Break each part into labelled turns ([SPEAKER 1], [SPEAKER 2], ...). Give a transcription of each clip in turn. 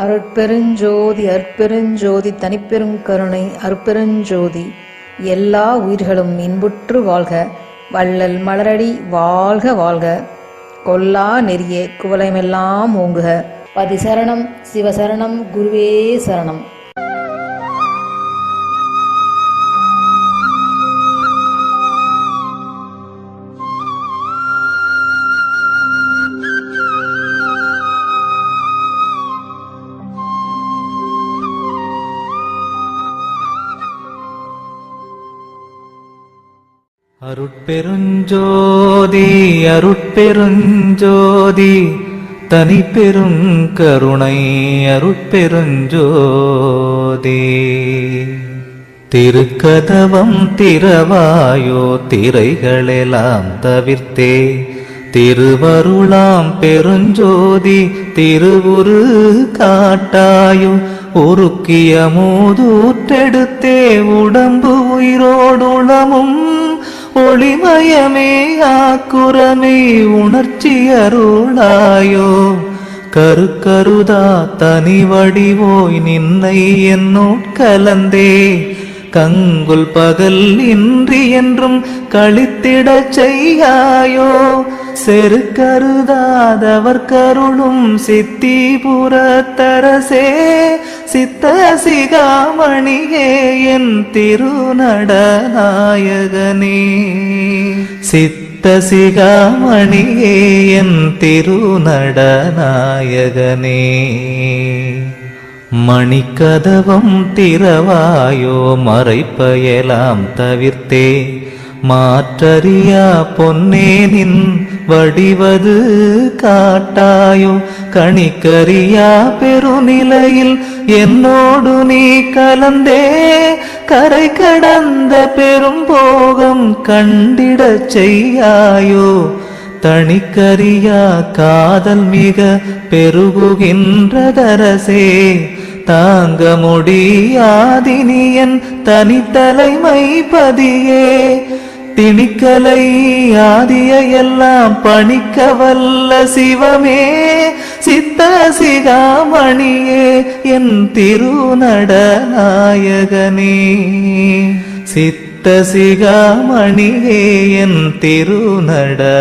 [SPEAKER 1] அருட்பெருஞ்சோதி அற்பெருஞ்சோதி தனிப்பெருங்கருணை அருட்பெருஞ்சோதி. எல்லா உயிர்களும் இன்புற்று வாழ்க, வள்ளல் மலரடி வாழ்க வாழ்க. கொல்லா நெறிய குவலயமெல்லாம் ஓங்குக. பதிசரணம் சிவசரணம் குருவே சரணம்.
[SPEAKER 2] அருட்பெருஞ்சோதி அருட்பெருஞ்சோதி தனிப்பெருங்கருணை அருட்பெருஞ்சோதி. திருக்கதவம் திறவாயோ திரைகளெல்லாம் தவிர்த்தே, திருவருளாம் பெருஞ்சோதி திருவுரு காட்டாயோ. உருக்கிய மூதூற்றெடுத்தே உடம்பு உயிரோடுளமும் ஒளிமயமே ஆக்குரமே உணர்ச்சி அருளாயோ. கருக்கருதா தனி வடிவோய் நின்னை என்னோட்கலந்தே, கங்குல் பகல் இன்றி என்றும் கழித்திடச் செய்யாயோ. செருக்கருதாதவர் கருளும் சித்திபுரத்தரசே, சித்த சிகாமணியே என் திருநடநாயகனே. சித்த சிகாமணியே என் திருநடநாயகனே. மணிக்கதவம் திறவாயோ மறைப்பயலாம் தவிர்த்தே, மாற்றறியா பொன்னே நின் வடிவது காட்டாயோ. கணிக்கறியா பெருநிலையில் என்னோடு நீ கலந்தே, கரை கடந்த பெரும் போகம் கண்டிடச் செய்யாயோ. தணிக்கறியா காதல் மிக பெருகுகின்றதரசே, தாங்க முடியாதினியன் தனித்தலைமை பதியே. திணிக்கலை ஆதிய எல்லாம் பணிக்க வல்ல சிவமே, சித்த சிகாமணியே என் திருநடநாயகனே. சித்த சிகாமணியே என் திருநடநாயகனே.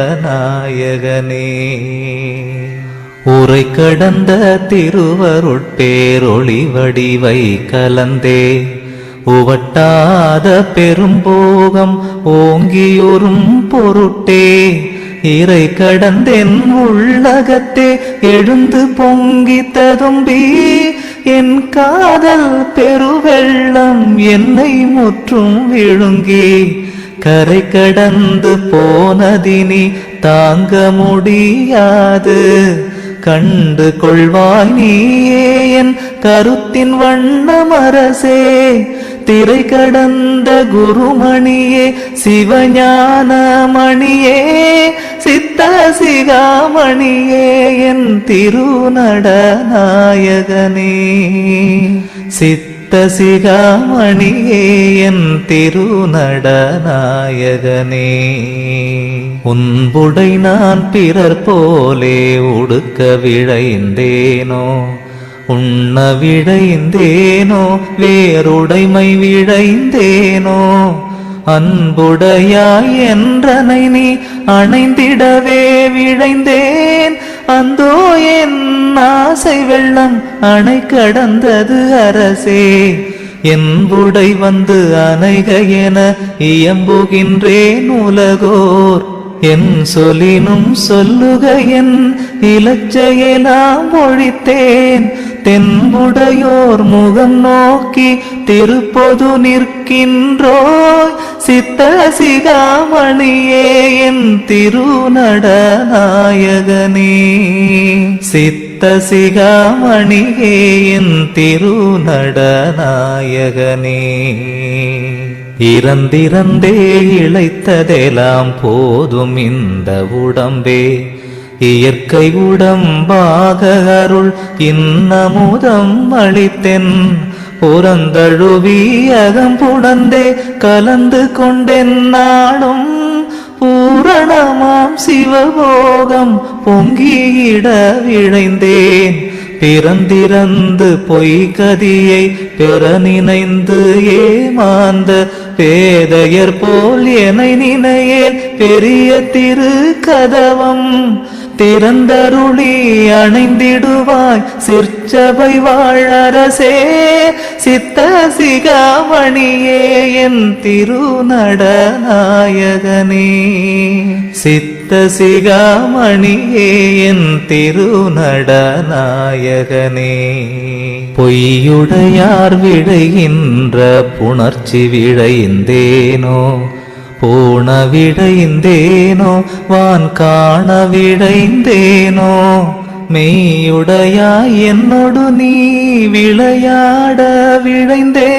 [SPEAKER 2] உரை கடந்த திருவருட்பேரொளி வடிவை கலந்தே, உவட்டாத பெரும்போகம் ஓங்கியுறும் பொருட்டே. இறை கடந்தென் உள்ளகத்தே எழுந்து பொங்கி ததும்பி, என் காதல் பெருவெள்ளம் என்னை முற்றும் விழுங்கி. கரை கடந்து போனதினி தாங்க முடியாது, கண்டு கொள்வாய் நீயே என் கருத்தின் வண்ணமரசே. திரை கடந்த குருமணியே சிவஞானமணியே, சித்த சிகாமணியே என் திருநடநாயகனே. சித்த சிகாமணியே என் திருநடநாயகனே. உன்புடை நான் பிறர் போலே உடுக்க விழைந்தேனோ, உண்ண விழைந்தேனோ வேறுடைமை விழைந்தேனோ. அன்புடையாய் என்றனை நீ அணைந்திடவே விழைந்தேன், அந்தோ என் ஆசை வெள்ளம் அணை கடந்தது அரசே. என்புடை வந்து அணைக என இயம்புகின்றேன் உலகோர், என் சொல்லினும் சொல்லுக என் இலச்சையெல்லாம் ஒழித்தேன். தென்புடையோர் முகம் நோக்கி திருப்பொது நிற்கின்றோய், சித்த சிகாமணியே என் திருநடநாயகனே. சித்த சிகாமணியே என் திருநடநாயகனே. இறந்திறந்தே இழைத்ததெல்லாம் போதும் இந்த உடம்பே, இயற்கை உடம்பாக அருள் இன்னமுதம் அளித்தென். புறந்தழுவி அகம்புடந்தே கலந்து கொண்டென் நாடும், பூரணமாம் சிவபோகம் பொங்கியிட விழைந்தேன். பிறந்திறந்து பொய்கதியை பெற நினைந்து ஏமாந்த பேதையர் போல் எனை நினையேல் பெரிய திரு கதவம் திறந்தருளி அணைந்திடுவாய் சிற்சபை வாழரசே சித்த சிகாமணியே என் திருநடநாயகனே சித்த சிகாமணியே என் திருநடநாயகனே பொய்யுடையார் விடைகின்ற புணர்ச்சி விழைந்தேனோ பூண விடைந்தேனோ வான் காண விடைந்தேனோ மெய்யுடையாய் என்னொடு நீ விளையாட விழைந்தே